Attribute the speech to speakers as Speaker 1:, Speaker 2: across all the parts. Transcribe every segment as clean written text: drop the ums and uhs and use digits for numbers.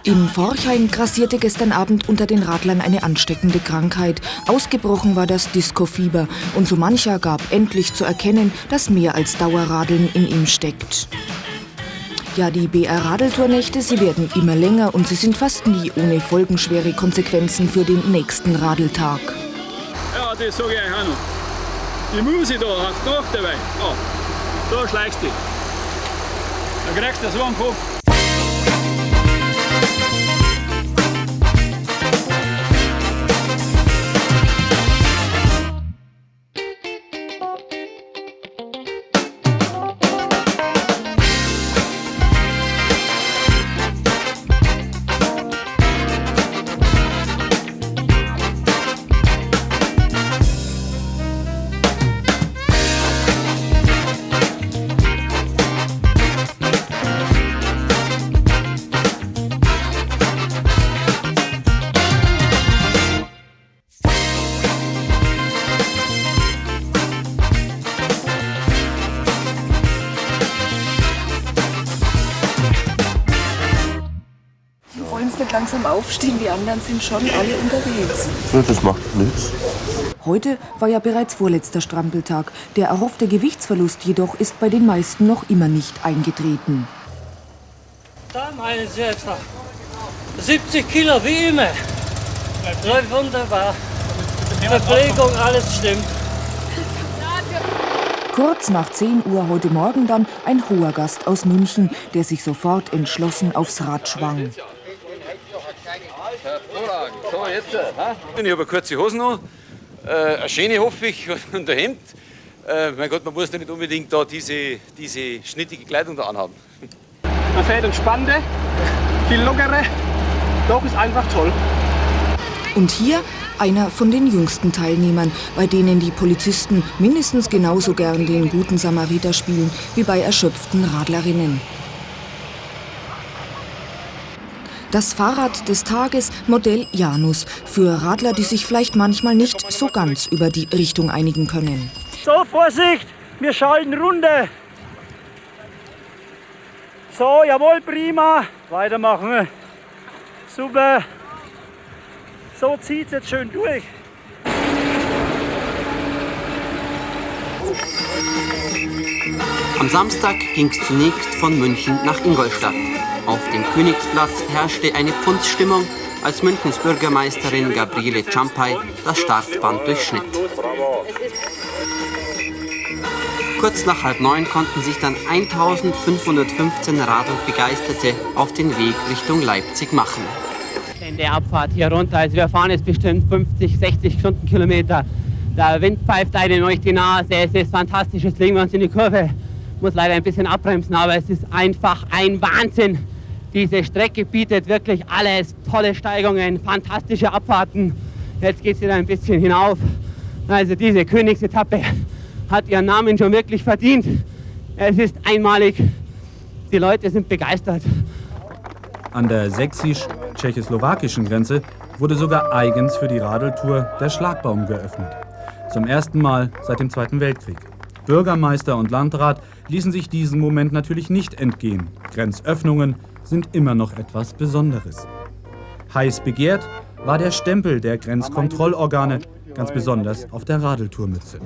Speaker 1: In Forchheim grassierte gestern Abend unter den Radlern eine ansteckende Krankheit. Ausgebrochen war das Disco-Fieber und so mancher gab endlich zu erkennen, dass mehr als Dauerradeln in ihm steckt. Ja, die BR-Radeltournächte, sie werden immer länger und sie sind fast nie ohne folgenschwere Konsequenzen für den nächsten Radeltag.
Speaker 2: Ja, das sage ich euch auch noch. Die Muse da auf die Nacht dabei. Ja, da schleichst du. Dann kriegst du so einen Kopf.
Speaker 3: Langsam aufstehen, die anderen sind schon alle unterwegs.
Speaker 4: Ja, das macht nichts.
Speaker 1: Heute war ja bereits vorletzter Strampeltag. Der erhoffte Gewichtsverlust jedoch ist bei den meisten noch immer nicht eingetreten.
Speaker 5: Da meinen Sie etwa 70 Kilo wie immer. Läuft wunderbar. Verpflegung, alles stimmt.
Speaker 1: Kurz nach 10 Uhr heute Morgen dann ein hoher Gast aus München, der sich sofort entschlossen aufs Rad schwang.
Speaker 6: Hervorragend. So, jetzt. Ich habe eine kurze Hosen an, eine schöne hoffe ich und ein Hemd. Mein Gott, man muss nicht unbedingt da diese schnittige Kleidung da anhaben.
Speaker 7: Man fährt entspannter, viel lockerer. Doch, ist einfach toll.
Speaker 1: Und hier einer von den jüngsten Teilnehmern, bei denen die Polizisten mindestens genauso gern den guten Samariter spielen wie bei erschöpften Radlerinnen. Das Fahrrad des Tages, Modell Janus, für Radler, die sich vielleicht manchmal nicht so ganz über die Richtung einigen können.
Speaker 5: So, Vorsicht, wir schalten runter. So, jawohl, prima. Weitermachen. Super. So zieht's jetzt schön durch.
Speaker 8: Am Samstag ging's zunächst von München nach Ingolstadt. Auf dem Königsplatz herrschte eine Pfundsstimmung, als Münchens Bürgermeisterin Gabriele Czampay das Startband durchschnitt. Kurz nach 8:30 konnten sich dann 1515 Radlbegeisterte auf den Weg Richtung Leipzig machen.
Speaker 9: In der Abfahrt hier runter, also wir fahren jetzt bestimmt 50, 60 Stundenkilometer. Der Wind pfeift einem durch die Nase, es ist fantastisch, jetzt legen wir uns in die Kurve. Muss leider ein bisschen abbremsen, aber es ist einfach ein Wahnsinn. Diese Strecke bietet wirklich alles, tolle Steigungen, fantastische Abfahrten. Jetzt geht es wieder ein bisschen hinauf. Also diese Königsetappe hat ihren Namen schon wirklich verdient. Es ist einmalig. Die Leute sind begeistert.
Speaker 10: An der sächsisch-tschechoslowakischen Grenze wurde sogar eigens für die Radeltour der Schlagbaum geöffnet. Zum ersten Mal seit dem Zweiten Weltkrieg. Bürgermeister und Landrat ließen sich diesen Moment natürlich nicht entgehen. Grenzöffnungen sind immer noch etwas Besonderes. Heiß begehrt war der Stempel der Grenzkontrollorgane, ganz besonders auf der Radeltourmütze.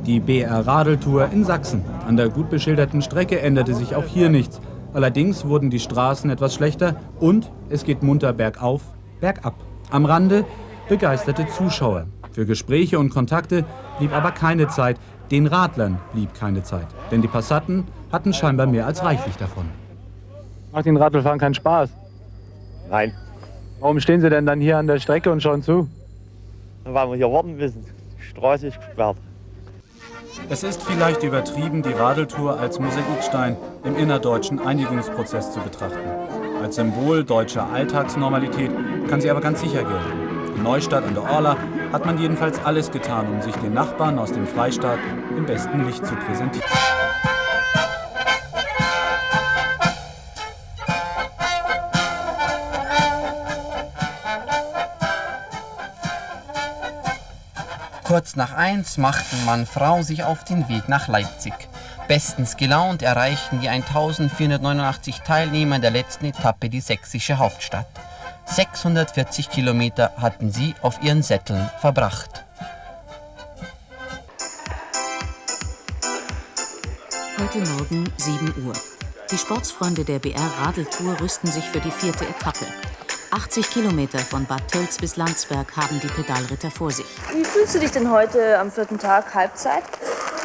Speaker 10: Die BR-Radeltour in Sachsen. An der gut beschilderten Strecke änderte sich auch hier nichts. Allerdings wurden die Straßen etwas schlechter und es geht munter bergauf, bergab. Am Rande begeisterte Zuschauer. Für Gespräche und Kontakte blieb aber keine Zeit. Den Radlern blieb keine Zeit, denn die Passanten hatten scheinbar mehr als reichlich davon.
Speaker 7: Macht Ihnen Radlfahren keinen Spaß?
Speaker 4: Nein,
Speaker 7: Warum stehen Sie denn dann hier an der Strecke und schauen zu?
Speaker 4: weil wir hier warten müssen. Die Straße ist gesperrt.
Speaker 10: Es ist vielleicht übertrieben, die Radeltour als Mosaikstein im innerdeutschen Einigungsprozess zu betrachten. Als Symbol deutscher Alltagsnormalität kann sie aber ganz sicher gelten. In Neustadt an der Orla hat man jedenfalls alles getan, um sich den Nachbarn aus dem Freistaat im besten Licht zu präsentieren.
Speaker 8: Kurz nach 1 machten Mann und Frau sich auf den Weg nach Leipzig. Bestens gelaunt erreichten die 1489 Teilnehmer der letzten Etappe die sächsische Hauptstadt. 640 Kilometer hatten sie auf ihren Sätteln verbracht.
Speaker 11: Heute Morgen 7 Uhr. Die Sportsfreunde der BR-Radeltour rüsten sich für die 4. Etappe. 80 Kilometer von Bad Tölz bis Landsberg haben die Pedalritter vor sich.
Speaker 3: Wie fühlst du dich denn heute am 4. Tag, Halbzeit?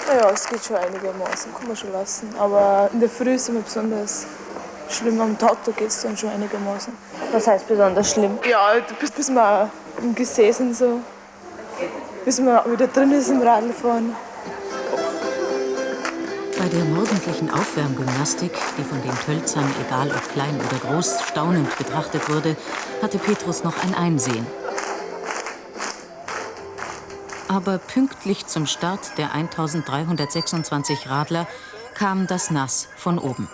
Speaker 12: Ja, es geht schon einigermaßen, kann man schon lassen. Aber in der Früh ist immer besonders schlimm. Am Tag geht es dann schon einigermaßen.
Speaker 3: Was heißt besonders schlimm?
Speaker 12: Ja, bis wir im Gesäß so, bis man wieder drin ist im Radlfahren.
Speaker 11: Bei der morgendlichen Aufwärmgymnastik, die von den Tölzern, egal ob klein oder groß, staunend betrachtet wurde, hatte Petrus noch ein Einsehen. Aber pünktlich zum Start der 1326 Radler kam das Nass von oben.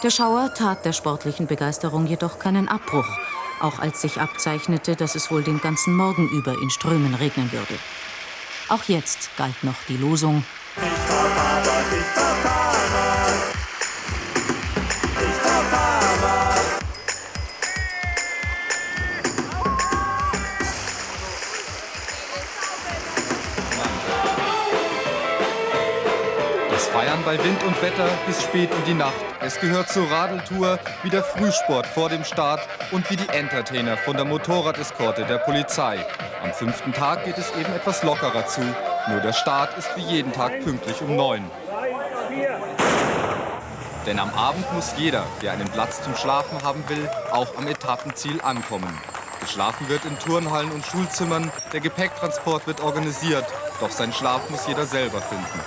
Speaker 11: Der Schauer tat der sportlichen Begeisterung jedoch keinen Abbruch, auch als sich abzeichnete, dass es wohl den ganzen Morgen über in Strömen regnen würde. Auch jetzt galt noch die Losung:
Speaker 13: Das Feiern bei Wind und Wetter bis spät in die Nacht. Es gehört zur Radeltour wie der Frühsport vor dem Start und wie die Entertainer von der Motorradeskorte der Polizei. Am 5. Tag geht es eben etwas lockerer zu. Nur der Start ist wie jeden Tag pünktlich um 9. Denn am Abend muss jeder, der einen Platz zum Schlafen haben will, auch am Etappenziel ankommen. Geschlafen wird in Turnhallen und Schulzimmern, der Gepäcktransport wird organisiert, doch seinen Schlaf muss jeder selber finden.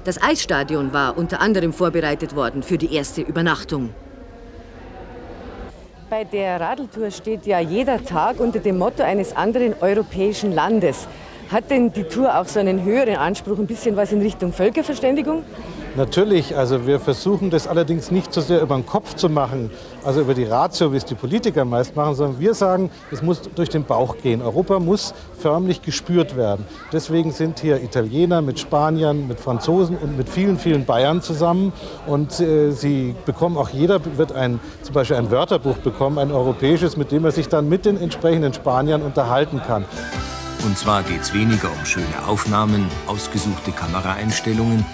Speaker 14: Das Eisstadion war unter anderem vorbereitet worden für die erste Übernachtung.
Speaker 15: Bei der Radeltour steht ja jeder Tag unter dem Motto eines anderen europäischen Landes. Hat denn die Tour auch so einen höheren Anspruch, ein bisschen was in Richtung Völkerverständigung?
Speaker 16: Natürlich, also wir versuchen das allerdings nicht so sehr über den Kopf zu machen, also über die Ratio, wie es die Politiker meist machen, sondern wir sagen, es muss durch den Bauch gehen. Europa muss förmlich gespürt werden. Deswegen sind hier Italiener mit Spaniern, mit Franzosen und mit vielen, vielen Bayern zusammen. Und sie bekommen auch, jeder wird zum Beispiel ein Wörterbuch bekommen, ein europäisches, mit dem er sich dann mit den entsprechenden Spaniern unterhalten kann.
Speaker 17: Und zwar geht es weniger um schöne Aufnahmen, ausgesuchte Kameraeinstellungen,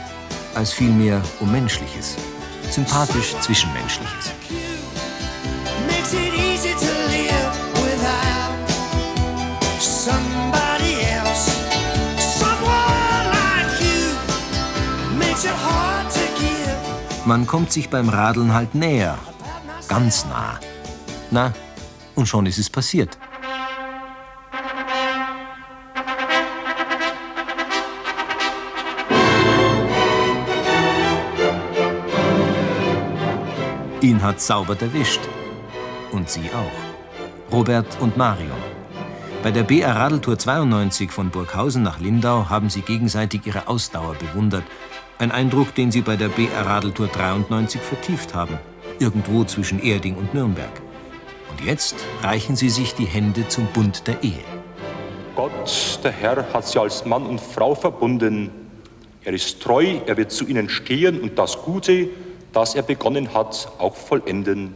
Speaker 17: als vielmehr um Menschliches, sympathisch Zwischenmenschliches. Man kommt sich beim Radeln halt näher, ganz nah. Na, und schon ist es passiert. Ihn hat sauber erwischt. Und sie auch. Robert und Marion. Bei der BR Radeltour 92 von Burghausen nach Lindau haben sie gegenseitig ihre Ausdauer bewundert. Ein Eindruck, den sie bei der BR Radeltour 93 vertieft haben. Irgendwo zwischen Erding und Nürnberg. Und jetzt reichen sie sich die Hände zum Bund der Ehe.
Speaker 18: Gott, der Herr, hat sie als Mann und Frau verbunden. Er ist treu, er wird zu ihnen stehen und das Gute, das er begonnen hat, auch vollenden.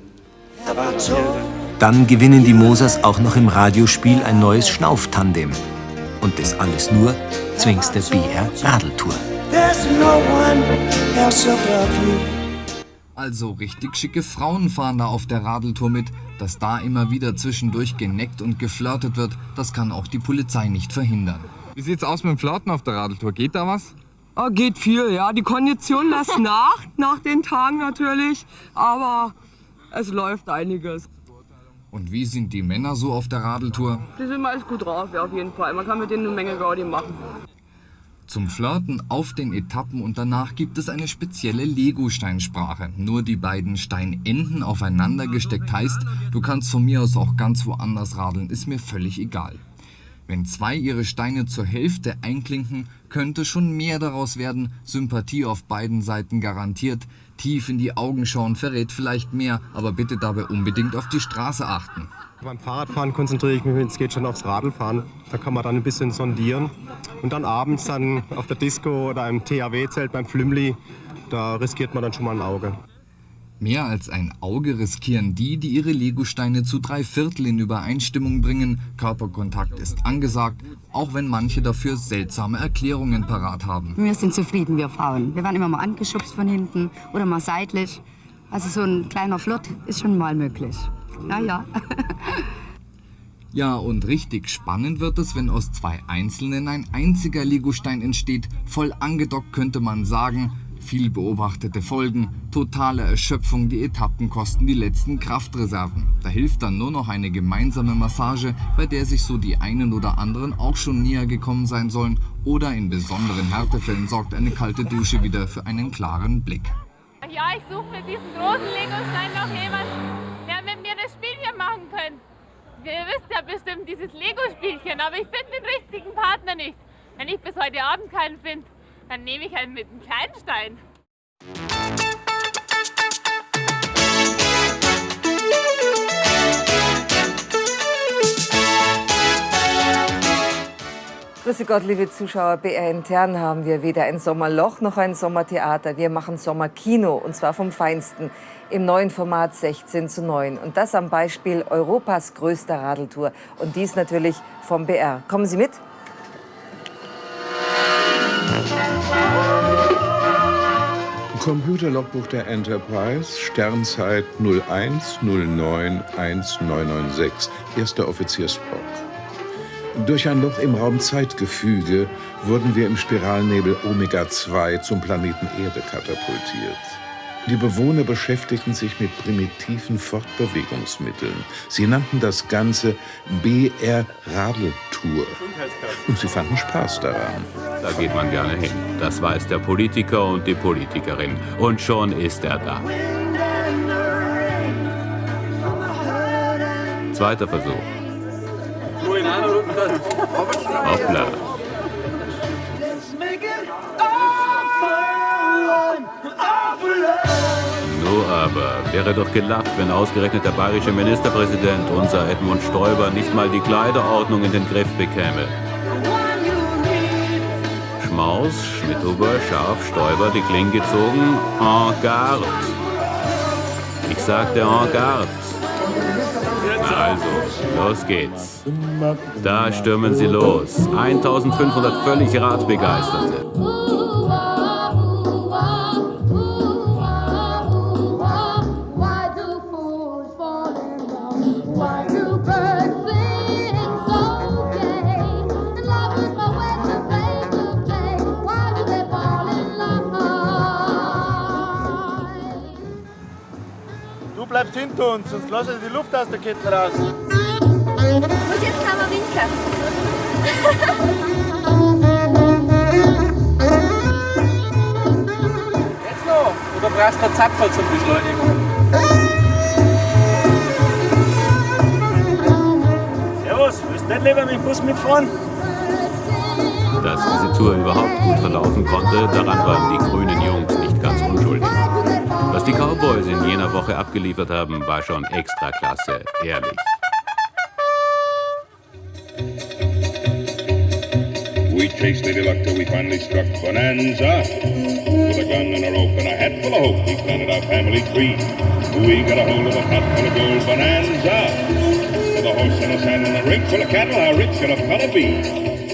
Speaker 17: Dann gewinnen die Mosers auch noch im Radiospiel ein neues Schnauftandem. Und das alles nur zwings der BR Radeltour.
Speaker 19: Also richtig schicke Frauen fahren da auf der Radeltour mit. Dass da immer wieder zwischendurch geneckt und geflirtet wird, das kann auch die Polizei nicht verhindern.
Speaker 13: Wie sieht's aus mit dem Flirten auf der Radeltour? Geht da was?
Speaker 20: Oh, geht viel, ja. Die Kondition lässt nach den Tagen natürlich, aber es läuft einiges.
Speaker 19: Und wie sind die Männer so auf der Radeltour?
Speaker 20: Die sind meist gut drauf, ja, auf jeden Fall. Man kann mit denen eine Menge Gaudi machen.
Speaker 19: Zum Flirten auf den Etappen und danach gibt es eine spezielle Lego-Steinsprache. Nur die beiden Steinenden aufeinander gesteckt heißt, du kannst von mir aus auch ganz woanders radeln, ist mir völlig egal. Wenn 2 ihre Steine zur Hälfte einklinken, könnte schon mehr daraus werden. Sympathie auf beiden Seiten garantiert. Tief in die Augen schauen verrät vielleicht mehr, aber bitte dabei unbedingt auf die Straße achten.
Speaker 21: Beim Fahrradfahren konzentriere ich mich, wenn es geht, schon aufs Radlfahren. Da kann man dann ein bisschen sondieren. Und dann abends dann auf der Disco oder im THW-Zelt beim Flümli, da riskiert man dann schon mal ein Auge.
Speaker 19: Mehr als ein Auge riskieren die, die ihre Legosteine zu 3/4 in Übereinstimmung bringen. Körperkontakt ist angesagt, auch wenn manche dafür seltsame Erklärungen parat haben.
Speaker 22: Wir sind zufrieden, wir Frauen. Wir werden immer mal angeschubst von hinten oder mal seitlich. Also so ein kleiner Flirt ist schon mal möglich. Ja.
Speaker 19: Ja, und richtig spannend wird es, wenn aus 2 einzelnen ein einziger Legostein entsteht. Voll angedockt könnte man sagen. Viel beobachtete Folgen, totale Erschöpfung, die Etappenkosten, die letzten Kraftreserven. Da hilft dann nur noch eine gemeinsame Massage, bei der sich so die einen oder anderen auch schon näher gekommen sein sollen. Oder in besonderen Härtefällen sorgt eine kalte Dusche wieder für einen klaren Blick.
Speaker 23: Ja, ich suche mit diesem großen Legostein noch jemanden, der mit mir das Spielchen machen kann. Ihr wisst ja bestimmt dieses Lego-Spielchen, aber ich finde den richtigen Partner nicht. Wenn ich bis heute Abend keinen finde, dann nehme ich halt mit einem kleinen Stein.
Speaker 15: Grüße Gott, liebe Zuschauer. BR Intern haben wir weder ein Sommerloch noch ein Sommertheater. Wir machen Sommerkino, und zwar vom Feinsten, im neuen Format 16:9. Und das am Beispiel Europas größter Radeltour. Und dies natürlich vom BR. Kommen Sie mit?
Speaker 24: Computerlogbuch der Enterprise, Sternzeit 01091996, erster Offizier Spock. Durch ein Loch im Raumzeitgefüge wurden wir im Spiralnebel Omega 2 zum Planeten Erde katapultiert. Die Bewohner beschäftigten sich mit primitiven Fortbewegungsmitteln. Sie nannten das Ganze BR-Radeltour. Und sie fanden Spaß daran.
Speaker 25: Da geht man gerne hin. Das weiß der Politiker und die Politikerin. Und schon ist er da. Zweiter Versuch. Hoppla. Nur aber, wäre doch gelacht, wenn ausgerechnet der bayerische Ministerpräsident, unser Edmund Stoiber, nicht mal die Kleiderordnung in den Griff bekäme. Schmaus, Schmidhuber, scharf, Stoiber, die Klinge gezogen, en garde. Ich sagte en garde. Also, los geht's. Da stürmen sie los. 1500 völlig Radbegeisterte.
Speaker 26: Du bleibst hinter uns, sonst lasse ich die Luft aus der Kette raus.
Speaker 23: Ich muss jetzt einmal winken.
Speaker 7: Jetzt noch? Oder brauchst du einen Zapfer zum Beschleunigen?
Speaker 26: Servus, willst du nicht lieber mit dem Bus mitfahren?
Speaker 25: Dass diese Tour überhaupt gut verlaufen konnte, daran waren die grünen Jungs nicht ganz unschuldig. Was die Cowboys in jener Woche abgeliefert haben, war schon Extraklasse, ehrlich.
Speaker 27: We chased Lady Luck till we finally struck Bonanza. With a gun and a rope and a hat full of hope, we planted our family tree. We got a hold of a pot full of gold bonanza. With a horse and a saddle and a ring full of cattle, how rich can a fella be?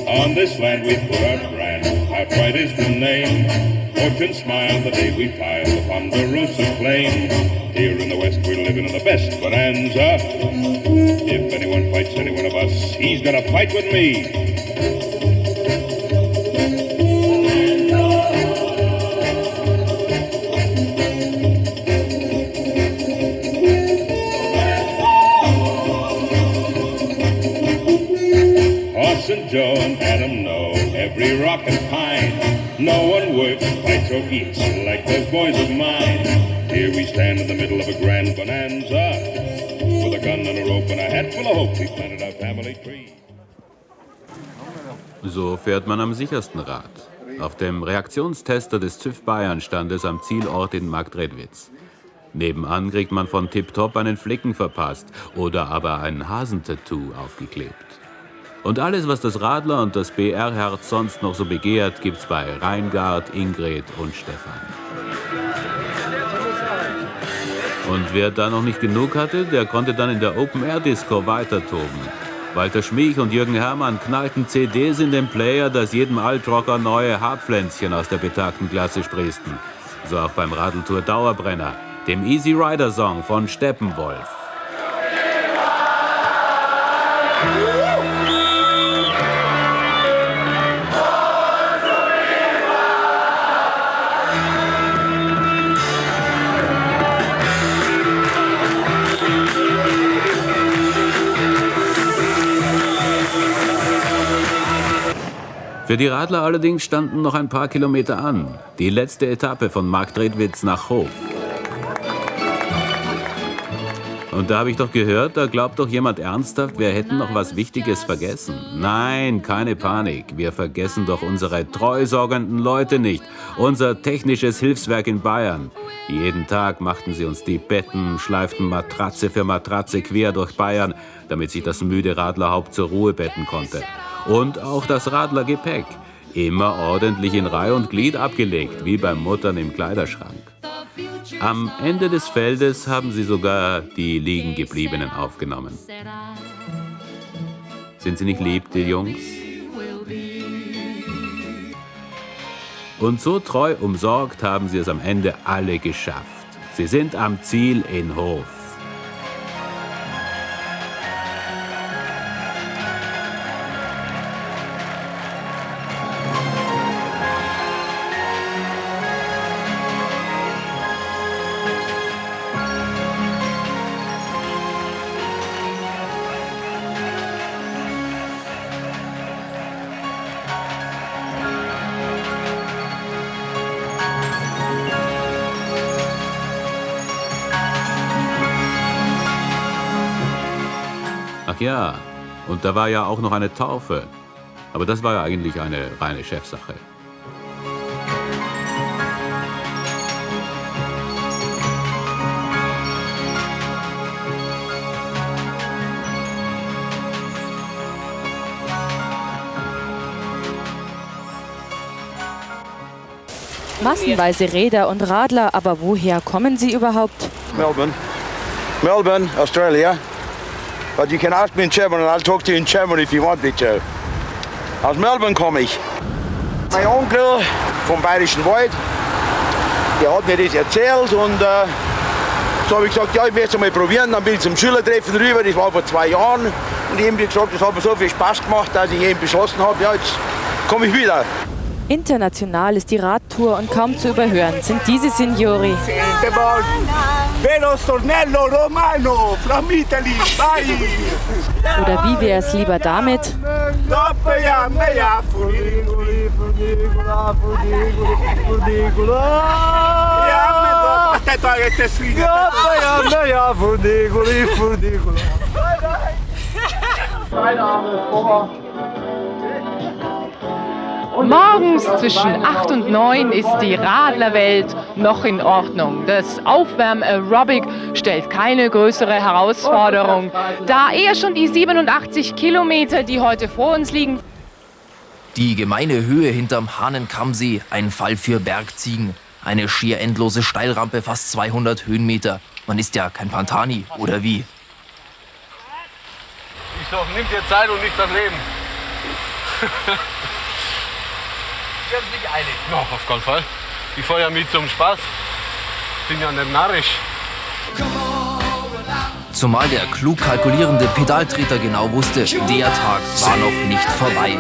Speaker 27: On this land we put our brand, our pride is the name. Fortune smiled the day we piled the Ponderosa Plain. Here in the West we're living in the best bonanza. If anyone fights any one of us, he's gonna fight with me. Joe and Adam know every rock and pine. No one works, fights or eats like those boys of mine. Here we stand in the middle of a grand bonanza. With a gun and a rope and a hat full of hope, we planted our family tree.
Speaker 25: So fährt man am sichersten Rad. Auf dem Reaktionstester des TÜV Bayern stand es am Zielort in Marktredwitz. Nebenan kriegt man von Tipptopp einen Flicken verpasst oder aber ein Hasentattoo aufgeklebt. Und alles, was das Radler und das BR-Herz sonst noch so begehrt, gibt's bei Reingard, Ingrid und Stefan. Und wer da noch nicht genug hatte, der konnte dann in der Open-Air-Disco weiter toben. Walter Schmiech und Jürgen Herrmann knallten CDs in den Player, dass jedem Altrocker neue Haarpflänzchen aus der betagten Klasse sprießten. So auch beim Radeltour Dauerbrenner, dem Easy Rider Song von Steppenwolf. Für die Radler allerdings standen noch ein paar Kilometer an. Die letzte Etappe von Marktredwitz nach Hof. Und da habe ich doch gehört, da glaubt doch jemand ernsthaft, wir hätten noch was Wichtiges vergessen. Nein, keine Panik. Wir vergessen doch unsere treu sorgenden Leute nicht. Unser technisches Hilfswerk in Bayern. Jeden Tag machten sie uns die Betten, schleiften Matratze für Matratze quer durch Bayern, damit sich das müde Radlerhaupt zur Ruhe betten konnte. Und auch das Radlergepäck. Immer ordentlich in Reih und Glied abgelegt, wie beim Muttern im Kleiderschrank. Am Ende des Feldes haben sie sogar die Liegengebliebenen aufgenommen. Sind sie nicht lieb, die Jungs? Und so treu umsorgt haben sie es am Ende alle geschafft. Sie sind am Ziel in Hof. Ja, und da war ja auch noch eine Taufe. Aber das war ja eigentlich eine reine Chefsache.
Speaker 1: Massenweise Räder und Radler, aber woher kommen sie überhaupt?
Speaker 26: Melbourne, Australia. But you can ask me in German and I'll talk to you in German if you want me to. Aus Melbourne komme ich. Mein Onkel vom Bayerischen Wald, der hat mir das erzählt und so habe ich gesagt, ja, ich werde es mal probieren. Dann bin ich zum Schülertreffen rüber, das war vor 2 Jahren. Und eben wie gesagt, das hat mir so viel Spaß gemacht, dass ich eben beschlossen habe, ja, jetzt komme ich wieder.
Speaker 1: International ist die Radtour und kaum zu überhören sind diese Signori. Oder wie wäre es lieber damit?
Speaker 2: Morgens zwischen 8 und 9 ist die Radlerwelt noch in Ordnung. Das Aufwärm-Aerobic stellt keine größere Herausforderung, da eher schon die 87 Kilometer, die heute vor uns liegen.
Speaker 4: Die gemeine Höhe hinterm Hahnenkammsee, ein Fall für Bergziegen. Eine schier endlose Steilrampe, fast 200 Höhenmeter. Man ist ja kein Pantani, oder wie?
Speaker 5: Ich sag, nimm dir Zeit und nicht das Leben. Wir sind nicht einig. Ja, auf keinen Fall. Ich fahre ja mit zum Spaß. Bin ja nicht narrisch.
Speaker 4: Zumal der klug kalkulierende Pedaltreter genau wusste, der Tag war noch nicht vorbei.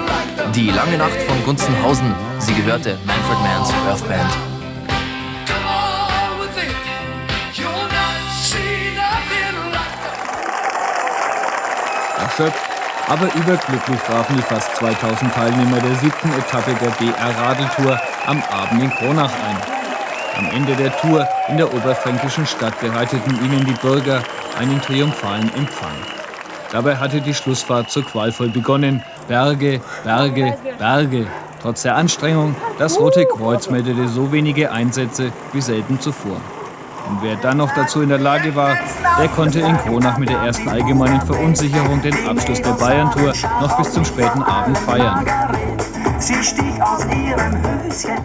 Speaker 4: Die lange Nacht von Gunzenhausen, sie gehörte Manfred Mann's Earth Band.
Speaker 6: Erschöpft, aber überglücklich trafen die fast 2000 Teilnehmer der 7. Etappe der BR-Radeltour am Abend in Kronach ein. Am Ende der Tour in der oberfränkischen Stadt bereiteten ihnen die Bürger einen triumphalen Empfang. Dabei hatte die Schlussfahrt so qualvoll begonnen, Berge, Berge, Berge. Trotz der Anstrengung, das Rote Kreuz meldete so wenige Einsätze wie selten zuvor. Und wer dann noch dazu in der Lage war, der konnte in Kronach mit der ersten allgemeinen Verunsicherung den Abschluss der Bayern-Tour noch bis zum späten Abend feiern.
Speaker 3: Sie stieg aus ihrem Höschen.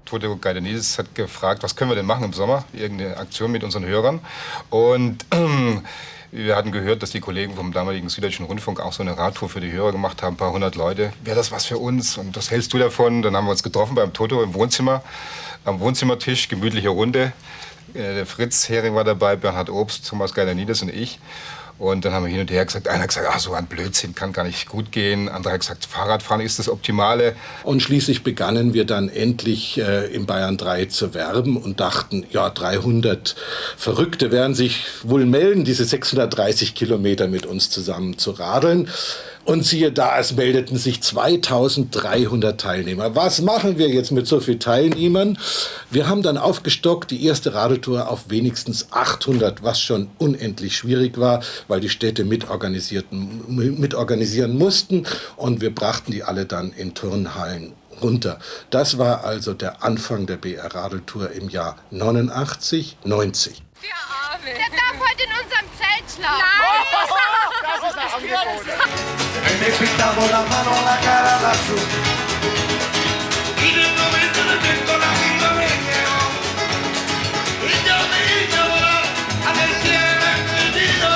Speaker 8: Toto Gaidenides hat gefragt, was können wir denn machen im Sommer? Irgendeine Aktion mit unseren Hörern. Und wir hatten gehört, dass die Kollegen vom damaligen Süddeutschen Rundfunk auch so eine Radtour für die Hörer gemacht haben, ein paar hundert Leute. Wäre das was für uns? Und was hältst du davon? Dann haben wir uns getroffen beim Toto im Wohnzimmer, am Wohnzimmertisch, gemütliche Runde. Der Fritz Hering war dabei, Bernhard Obst, Thomas Gaidenides und ich. Und dann haben wir hin und her gesagt, einer hat gesagt, ach, so ein Blödsinn kann gar nicht gut gehen. Anderer hat gesagt, Fahrradfahren ist das Optimale.
Speaker 24: Und schließlich begannen wir dann endlich in Bayern 3 zu werben und dachten, ja, 300 Verrückte werden sich wohl melden, diese 630 Kilometer mit uns zusammen zu radeln. Und siehe da, es meldeten sich 2300 Teilnehmer. Was machen wir jetzt mit so vielen Teilnehmern? Wir haben dann aufgestockt, die erste Radeltour auf wenigstens 800, was schon unendlich schwierig war, weil die Städte mitorganisieren mussten. Und wir brachten die alle dann in Turnhallen runter. Das war also der Anfang der BR-Radeltour im Jahr 89, 90.
Speaker 23: Der darf heute in unserem Zelt schlafen.
Speaker 3: Das ist ein Angebot. Me pintamos la mano, la cara, la azul. Y de momento le tengo la vida veneno. Y yo me hice volar a el cielo perdido.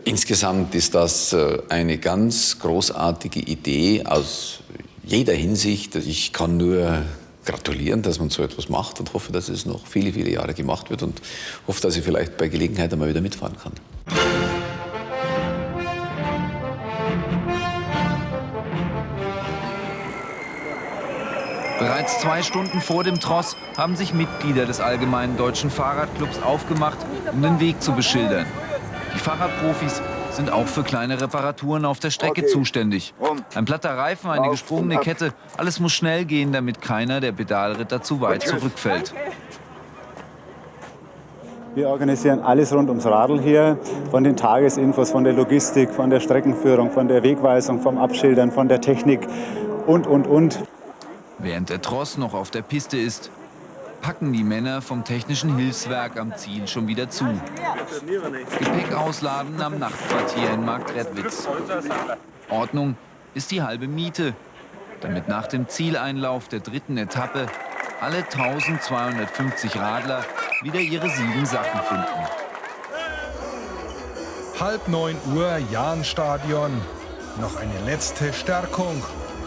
Speaker 9: Insgesamt ist das eine ganz großartige Idee aus jeder Hinsicht. Ich kann nur gratulieren, dass man so etwas macht und hoffe, dass es noch viele, viele Jahre gemacht wird und hoffe, dass ich vielleicht bei Gelegenheit einmal wieder mitfahren kann.
Speaker 10: Bereits 2 Stunden vor dem Tross haben sich Mitglieder des Allgemeinen Deutschen Fahrradclubs aufgemacht, um den Weg zu beschildern. Die Fahrradprofis sind auch für kleine Reparaturen auf der Strecke zuständig. Ein platter Reifen, eine gesprungene Kette, alles muss schnell gehen, damit keiner der Pedalritter zu weit zurückfällt.
Speaker 11: Wir organisieren alles rund ums Radl hier, von den Tagesinfos, von der Logistik, von der Streckenführung, von der Wegweisung, vom Abschildern, von der Technik und.
Speaker 10: Während der Tross noch auf der Piste ist, packen die Männer vom Technischen Hilfswerk am Ziel schon wieder zu. Gepäck ausladen am Nachtquartier in Marktredwitz. Ordnung ist die halbe Miete, damit nach dem Zieleinlauf der 3. Etappe alle 1250 Radler wieder ihre 7 Sachen finden.
Speaker 12: 8:30 Uhr, Jahnstadion. Noch eine letzte Stärkung.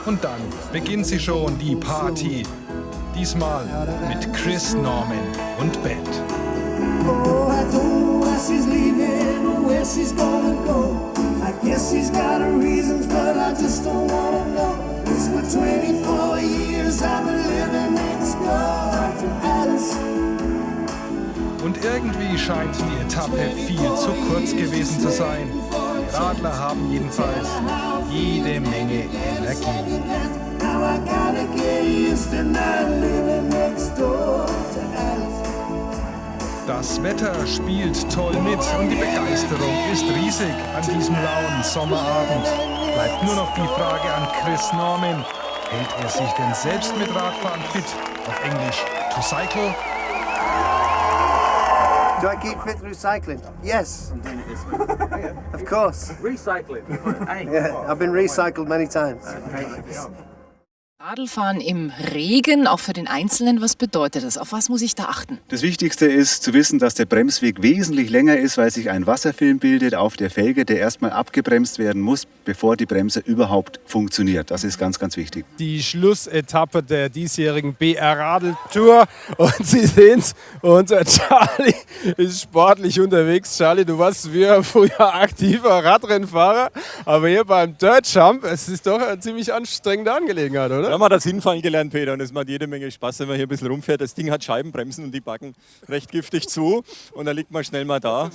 Speaker 12: Und dann beginnt sie schon, die Party. Diesmal mit Chris Norman und Band.
Speaker 3: Oh, I don't know why she's leaving or where she's gonna go. I guess she's got her reasons, but I just don't wanna know. It's for 24 years I've been living next door to Alice.
Speaker 12: Und irgendwie scheint die Etappe viel zu kurz gewesen zu sein. Die Radler haben jedenfalls jede Menge Energie. Das Wetter spielt toll mit und die Begeisterung ist riesig an diesem lauen Sommerabend. Bleibt nur noch die Frage an Chris Norman. Hält er sich denn selbst mit Radfahren fit? Auf Englisch to cycle?
Speaker 14: Do I keep fit through cycling? Yes. Of course.
Speaker 28: Recycling.
Speaker 14: Yeah, I've been recycled many times.
Speaker 29: Radlfahren im Regen, auch für den Einzelnen, was bedeutet das? Auf was muss ich da achten?
Speaker 28: Das Wichtigste ist zu wissen, dass der Bremsweg wesentlich länger ist, weil sich ein Wasserfilm bildet auf der Felge, der erstmal abgebremst werden muss, bevor die Bremse überhaupt funktioniert. Das ist ganz, ganz wichtig.
Speaker 12: Die Schlussetappe der diesjährigen BR-Radeltour. Und Sie sehen es, unser Charlie ist sportlich unterwegs. Charlie, du warst früher aktiver Radrennfahrer, aber hier beim Dirt Jump, es ist doch eine ziemlich anstrengende Angelegenheit, oder?
Speaker 13: Da haben wir das Hinfallen gelernt, Peter, und es macht jede Menge Spaß, wenn man hier ein bisschen rumfährt. Das Ding hat Scheibenbremsen und die backen recht giftig zu und dann liegt man schnell mal da.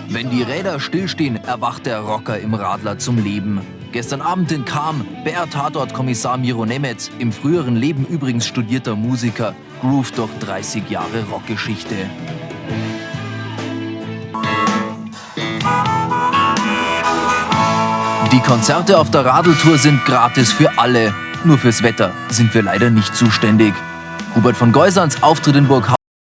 Speaker 4: Wenn die Räder stillstehen, erwacht der Rocker im Radler zum Leben. Gestern Abend in Cham, BR-Tatort-Kommissar Miro Nemetz, im früheren Leben übrigens studierter Musiker, groovt durch 30 Jahre Rockgeschichte. Die Konzerte auf der Radeltour sind gratis für alle. Nur fürs Wetter sind wir leider nicht zuständig. Hubert von Geusans Auftritt in Burghausen